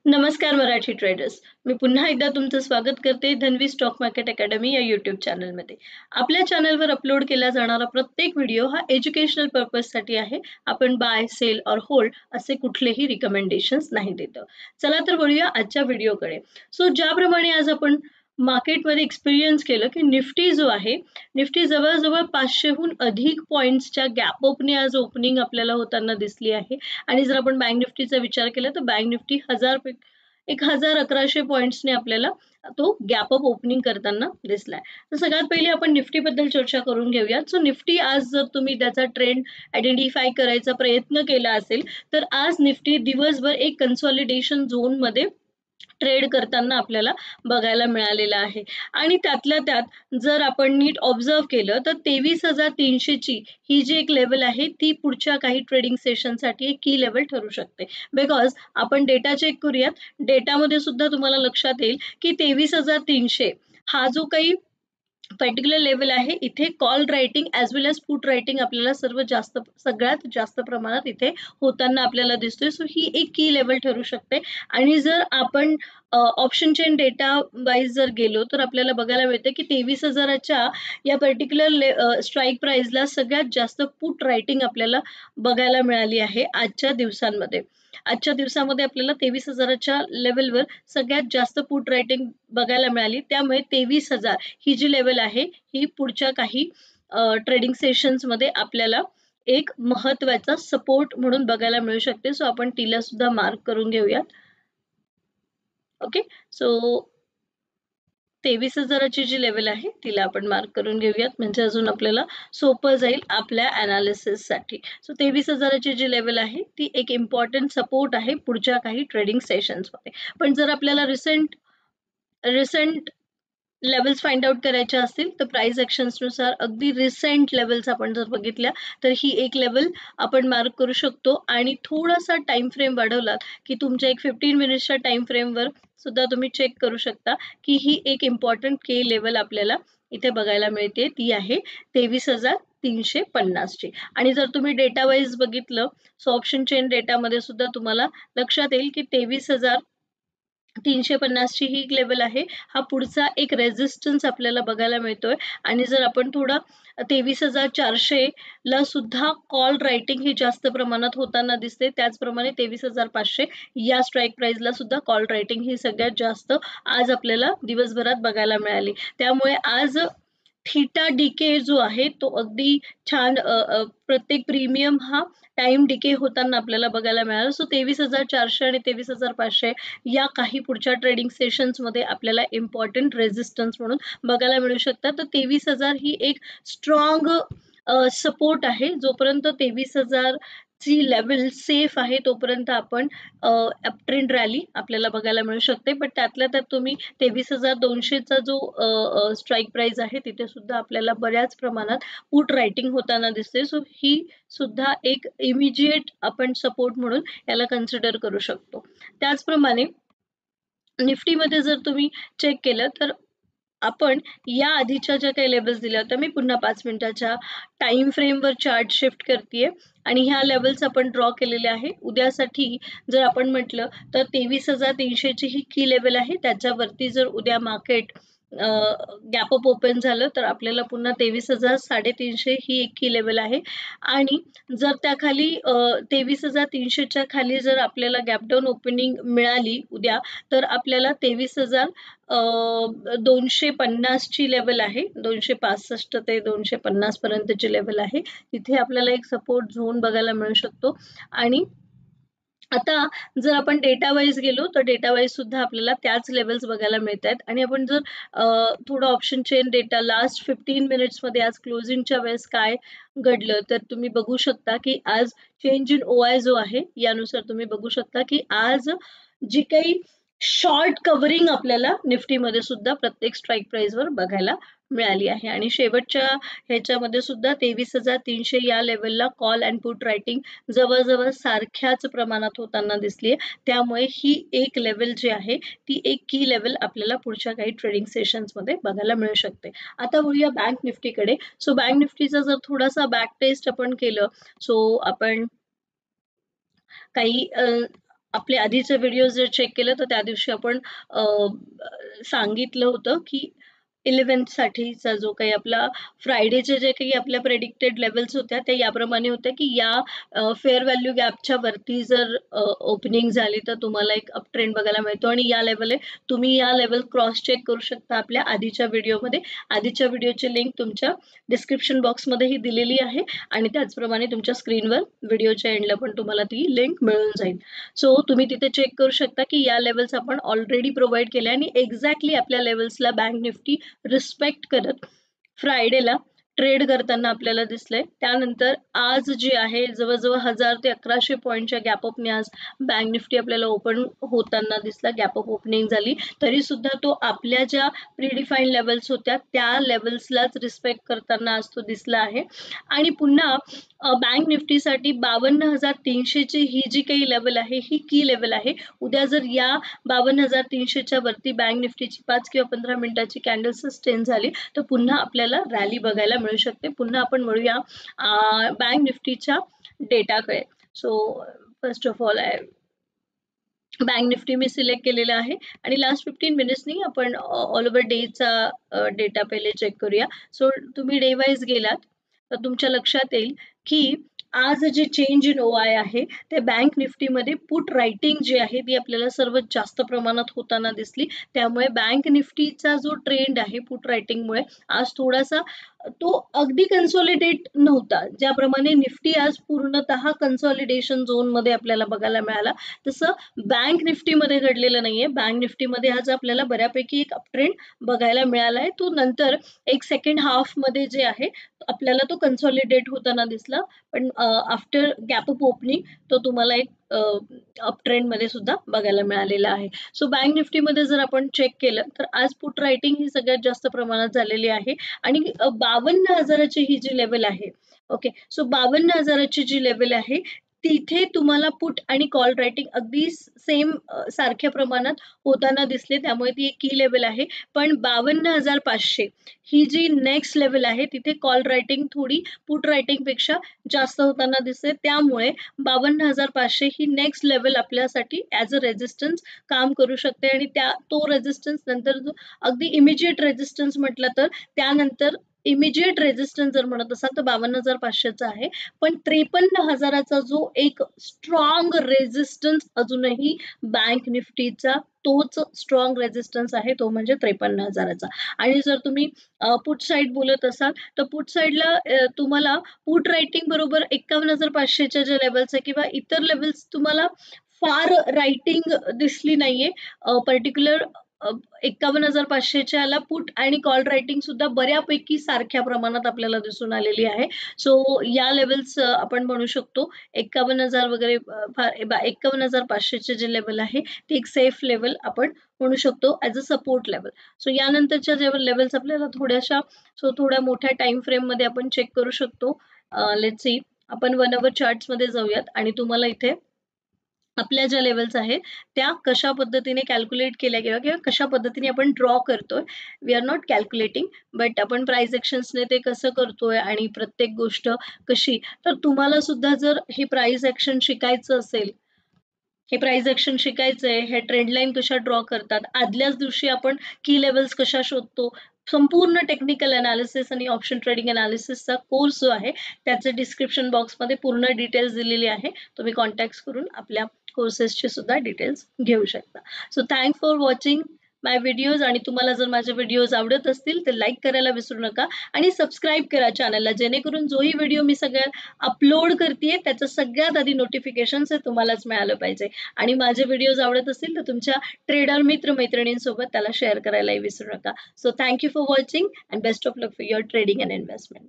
नमस्कार मराठी ट्रेडर्स. मी पुन्हा एकदा तुमचं स्वागत करते धन्वी स्टॉक मार्केट अकॅडमी या यूट्यूब चॅनलमध्ये. आपल्या चॅनलवर अपलोड केला जाणारा प्रत्येक व्हिडिओ हा एज्युकेशनल पर्पजसाठी आहे. आपण बाय, सेल और होल्ड असे कुठलेही रिकमेंडेशन्स नाही देत. चला तर वळूया आजच्या व्हिडिओकडे. ज्याप्रमाणे आज आपण मार्केटमध्ये एक्सपिरियन्स केलं की निफ्टी जो आहे, निफ्टी जवळजवळ 500हून अधिक पॉईंट्सच्या गॅप अपने आज ओपनिंग आपल्याला होताना दिसली आहे. आणि जर आपण बँक निफ्टीचा विचार केला तर बँक निफ्टी 1100 पॉईंट्सने आपल्याला तो गॅप अप ओपनिंग करताना दिसलाय. तर सगळ्यात पहिले आपण निफ्टी बद्दल चर्चा करून घेऊयात. निफ्टी आज जर तुम्ही त्याचा ट्रेंड आयडेंटिफाय करायचा प्रयत्न केला असेल तर आज निफ्टी दिवसभर एक कन्सॉलिडेशन झोन मध्ये ट्रेड करताना आपल्याला बघायला मिळालेला आहे. आणि त्यातल्या त्यात जर आपण नीट ऑब्झर्व केलं तर 23,300 ची ही जी एक लेवल आहे ती पुढच्या काही ट्रेडिंग सेशनसाठी एक की लेवल ठरू शकते. बिकॉज आपण डेटा चेक करूयात. डेटामध्ये सुद्धा तुम्हाला लक्षात येईल की 23,300 हा जो काही पर्टिक्युलर लेवल आहे, इथे कॉल रायटिंग ॲज वेल एज पुट रायटिंग आपल्याला सगळ्यात जास्त प्रमाणात इथे होताना आपल्याला दिसतोय. ही एक की लेवल ठरू शकते. आणि जर आपण ऑप्शन चेन डेटा वाईज जर गेलो तर आपल्याला बघायला मिळते की 23,000च्या या पर्टिक्युलर स्ट्राईक प्राइसला सगळ्यात जास्त पुट रायटिंग आपल्याला बघायला मिळाली आहे आजच्या दिवसांमध्ये. आजच्या दिवसामध्ये आपल्याला 23,000च्या लेवलवर सगळ्यात जास्त पुट रायटिंग बघायला मिळाली. त्यामुळे 23,000 ही जी लेवल आहे ही पुढच्या काही ट्रेडिंग सेशन्समध्ये आपल्याला एक महत्त्वाचा सपोर्ट म्हणून बघायला मिळू शकते. आपण तिला सुद्धा मार्क करून घेऊयात. ओके, 23,000ची जी लेवल आहे तिला आपण मार्क करून घेऊयात, म्हणजे अजून आपल्याला सोपं जाईल आपल्या अनालिसिससाठी. 23,000ची जी लेवल आहे ती एक इम्पॉर्टंट सपोर्ट आहे पुढच्या काही ट्रेडिंग सेशन्समध्ये. पण जर आपल्याला रिसेंट लेवल्स फाइंड आउट करायच्या असतील तर प्राइस नुसार अगदी रिसेंट लेवल्स आपण जर बघितल्या तर ही एक लेवल आपण मार्क करू शकतो. आणि थोडासा टाइम फ्रेम वाढवलात की तुमच्या एक 15 मिनिट्सच्या टाइम फ्रेमवर सुद्धा तुम्ही चेक करू शकता की ही एक इम्पॉर्टंट के लेवल आपल्याला इथे बघायला मिळते. ती आहे 23,350 ची. आणि जर तुम्ही डेटा वाईज बघितलं ऑप्शन चेन डेटामध्ये सुद्धा तुम्हाला लक्षात येईल की 23,350 ची ही लेवल आहे. हा पुढचा एक रेझिस्टन्स आपल्याला बघायला मिळतोय. आणि जर आपण थोडा 23,400 ला सुद्धा कॉल रायटिंग ही जास्त प्रमाणात होताना दिसते. त्याचप्रमाणे 23,500 या स्ट्राईक प्राइसला सुद्धा कॉल रायटिंग ही सगळ्यात जास्त आज आपल्याला दिवसभरात बघायला मिळाली. त्यामुळे आज थीटा डीके जो आहे तो अगदी छान प्रत्येक प्रीमियम हा टाइम डिके होताना आपल्याला बघायला मिळाला. 23,400 आणि 23,500 या काही पुढच्या ट्रेडिंग सेशन्समध्ये आपल्याला इम्पॉर्टंट रेझिस्टन्स म्हणून बघायला मिळू शकतात. तर 23,000 ही एक स्ट्रॉंग सपोर्ट आहे. जोपर्यंत 23,000 ची लेवल सेफ आहे तोपर्यंत आपण अपट्रेंड रॅली आपल्याला बघायला मिळू शकते. पण त्यातल्या त्यात तुम्ही 23,200चा जो स्ट्राईक प्राइस आहे तिथे सुद्धा आपल्याला बऱ्याच प्रमाणात पुट रायटिंग होताना दिसते. ही सुद्धा एक इमिजिएट आपण सपोर्ट म्हणून याला कन्सिडर करू शकतो. त्याचप्रमाणे निफ्टीमध्ये जर तुम्ही चेक केलं तर आपण या आधीच्या ज्या काही लेवल्स दिल्या होत्या, मी पुन्हा 5 मिनिटाच्या टाइम फ्रेमवर चार्ट शिफ्ट करते आणि ह्या लेवल्स आपण ड्रॉ केलेले आहे. उद्यासाठी जर आपण म्हटलं तर 23,300 ची ही की लेवल आहे. त्याच्यावरती जर उद्या मार्केट गॅप अप ओपन झालं तर आपल्याला पुन्हा 23,350 ही एक की लेवल आहे. आणि जर त्याखाली 23,300च्या खाली जर आपल्याला गॅप डाऊन ओपनिंग मिळाली उद्या तर आपल्याला 23,250 ची लेवल आहे. 265 ते 250 पर्यंतची लेवल आहे. तिथे आपल्याला एक सपोर्ट झोन बघायला मिळू शकतो. आणि आता जर आपण डेटा वाईज गेलो तर डेटा वाईज सुद्धा आपल्याला त्याच लेवल्स बघायला मिळत आहेत. आणि आपण जर थोडा ऑप्शन चेन डेटा लास्ट 15 मिनिट्समध्ये आज क्लोजिंगच्या वेळेस काय घडलं तर तुम्ही बघू शकता की आज चेंज इन OI जो आहे यानुसार तुम्ही बघू शकता की आज जी काही शॉर्ट कव्हरिंग आपल्याला निफ्टीमध्ये सुद्धा प्रत्येक स्ट्राईक प्राइसवर बघायला मिळाली आहे. आणि शेवटच्या ह्याच्यामध्ये सुद्धा 23,300 या लेवलला कॉल अँड पुट रायटिंग जवळजवळ सारख्याच प्रमाणात होताना दिसली आहे. त्यामुळे ही एक लेवल जी आहे ती एक की लेवल आपल्याला पुढच्या काही ट्रेडिंग सेशन्समध्ये बघायला मिळू शकते. आता वळूया बँक निफ्टीकडे. बँक निफ्टीचा जर थोडासा बॅक टेस्ट आपण केलं आपण काही आपले आधीचे व्हिडिओ जर चेक केलं तर त्या दिवशी आपण सांगितलं होतं की 11th साठीचा जो काही आपला फ्रायडेचे जे काही आपल्या प्रेडिक्टेड लेवल्स होत्या त्या याप्रमाणे होत्या की या फेअर व्हॅल्यू गॅपच्या वरती जर ओपनिंग झाली तर तुम्हाला एक अप ट्रेंड बघायला मिळतो आणि या लेवल आहे, तुम्ही या लेवल क्रॉस चेक करू शकता आपल्या आधीच्या व्हिडिओमध्ये. आधीच्या व्हिडिओची लिंक तुमच्या डिस्क्रिप्शन बॉक्समध्येही दिलेली आहे आणि त्याचप्रमाणे तुमच्या स्क्रीनवर व्हिडिओच्या एंडला पण तुम्हाला ती लिंक मिळून जाईल. सो तुम्ही तिथे चेक करू शकता की या लेवल्स आपण ऑलरेडी प्रोव्हाइड केल्या आणि एक्झॅक्टली आपल्या लेवल्सला बँक निफ्टी रिस्पेक्ट करत फ्रायडेला ट्रेड करताना आपल्याला दिसलंय. त्यानंतर आज जे आहे जवळजवळ 1000 ते 1100 पॉईंटच्या गॅप अपने आज बँक निफ्टी आपल्याला ओपन होताना दिसला. गॅप अप ओपनिंग झाली तरी सुद्धा तो आपल्या ज्या प्रीडिफाईंड लेवल्स होत्या त्या लेवल्सलाच रिस्पेक्ट करताना आज तो दिसला आहे. आणि पुन्हा बँक निफ्टीसाठी 52,300 ची ही जी काही लेवल आहे ही की लेवल आहे. उद्या जर या 52,300 च्या वरती बँक निफ्टीची 5 किंवा 15 मिनिटाची कॅन्डल सस्टेन झाली तर पुन्हा आपल्याला रॅली बघायला मिळू शकते. पुन्हा आपण वळूया बँक निफ्टीच्या डेटाकडे. So first of all bank nifty मी सिलेक्ट केलेला आहे आणि लास्ट 15 मिनिट्सनी आपण ऑल ओव्हर डेचा डेटा पहिले चेक करूया. सो तुम्ही डे वाईज गेलात तर तुमच्या लक्षात येईल की आज जे चेंज इन OI आहे ते बँक निफ्टीमध्ये पुट रायटिंग जी आहे ती आपल्याला सर्वात जास्त प्रमाणात होताना दिसली. त्यामुळे बँक निफ्टीचा जो ट्रेंड आहे पुट रायटिंगमुळे आज थोडासा तो अगदी कन्सॉलिडेट नव्हता. ज्याप्रमाणे निफ्टी आज पूर्णतः कन्सॉलिडेशन झोनमध्ये आपल्याला बघायला मिळाला तसं बँक निफ्टीमध्ये घडलेलं नाहीये. बँक निफ्टीमध्ये आज आपल्याला बऱ्यापैकी एक अपट्रेंड बघायला मिळाला आहे. तो नंतर एक सेकंड हाफ मध्ये जे आहे आपल्याला तो कन्सॉलिडेट होताना दिसला. पण आफ्टर गॅप अप ओपनिंग तो तुम्हाला एक अप ट्रेंड मध्ये सुद्धा बघायला मिळालेला आहे. सो बँक निफ्टीमध्ये जर आपण चेक केलं तर आज पुट रायटिंग ही सगळ्यात जास्त प्रमाणात झालेली आहे आणि 52,000ची ही जी लेवल आहे, ओके, सो 52,000ची जी लेवल आहे तिथे तुम्हाला पुट आणि कॉल रायटिंग अगदी सेम सारख्या प्रमाणात होताना दिसले. त्यामुळे ती एक की लेवल आहे. पण 52,500 ही जी नेक्स्ट लेवल आहे तिथे कॉल रायटिंग थोडी पुट रायटिंग पेक्षा जास्त होताना दिसते. त्यामुळे 52,500 ही नेक्स्ट लेवल आपल्यासाठी ॲज अ रेजिस्टन्स काम करू शकते आणि तो रेजिस्टन्स नंतर जो अगदी इमिजिएट रेजिस्टन्स म्हटलं तर त्यानंतर इमिजिएट रेजिस्टन्स जर म्हणत असाल तर 52,500चा आहे. पण 53,000चा जो एक स्ट्रॉंग रेजिस्टन्स अजूनही बँक निफ्टीचा तोच स्ट्रॉंग रेजिस्टन्स आहे तो म्हणजे 53,000चा. आणि जर तुम्ही पुट साईड बोलत असाल तर पुट साईडला तुम्हाला पुट रायटिंग बरोबर 51,500च्या ज्या लेवल्स आहे किंवा इतर लेवल्स तुम्हाला फार रायटिंग दिसली नाहीये. पर्टिक्युलर 51,500च्या ला पुट आणि कॉल रायटिंग सुद्धा बऱ्यापैकी सारख्या प्रमाणात आपल्याला दिसून आलेली आहे. सो या लेवल्स आपण म्हणू शकतो 51,000 वगैरे 51,500चे जे लेवल आहे ती एक सेफ लेवल आपण म्हणू शकतो as a support level. So यानंतरच्या जेव्हा लेवल्स आपल्याला थोड्या मोठ्या टाइम फ्रेम मध्ये आपण चेक करू शकतो. लेट्स सी, आपण 1 आवर चार्ट्स मध्ये जाऊयात आणि तुम्हाला इथे आपल्या ज्या लेवल्स आहेत त्या कशा पद्धतीने कॅल्क्युलेट केल्या गेल्या किंवा कशा पद्धतीने आपण ड्रॉ करतोय. We are not calculating but आपण प्राइस ॲक्शन्सने ते कसं करतोय आणि प्रत्येक गोष्ट कशी. तर तुम्हाला सुद्धा जर हे प्राइस ॲक्शन शिकायचं असेल, हे प्राइस ॲक्शन शिकायचंय, हे ट्रेंड लाईन कशा ड्रॉ करतात, आदल्याच दिवशी आपण की लेवल्स कशा शोधतो, संपूर्ण टेक्निकल अनालिसिस आणि ऑप्शन ट्रेडिंग अनालिसिसचा कोर्स जो आहे त्याचे डिस्क्रिप्शन बॉक्समध्ये पूर्ण डिटेल्स दिलेली आहे. तुम्ही कॉन्टॅक्ट करून आपल्या कोर्सेसचे सुद्धा डिटेल्स घेऊ शकता. So thanks for watching my videos आणि तुम्हाला जर माझे व्हिडिओज आवडत असतील तर लाईक करायला विसरू नका आणि सबस्क्राईब करा चॅनलला, जेणेकरून जोही व्हिडिओ मी सगळ्यात अपलोड करते त्याचं सगळ्यात आधी नोटिफिकेशन्स हे तुम्हालाच मिळालं पाहिजे. आणि माझे व्हिडिओज आवडत असतील तर तुमच्या ट्रेडर मित्र-मैत्रिणींसोबत त्याला शेअर करायलाही विसरू नका. So thank you for watching and best of luck for your trading and investment.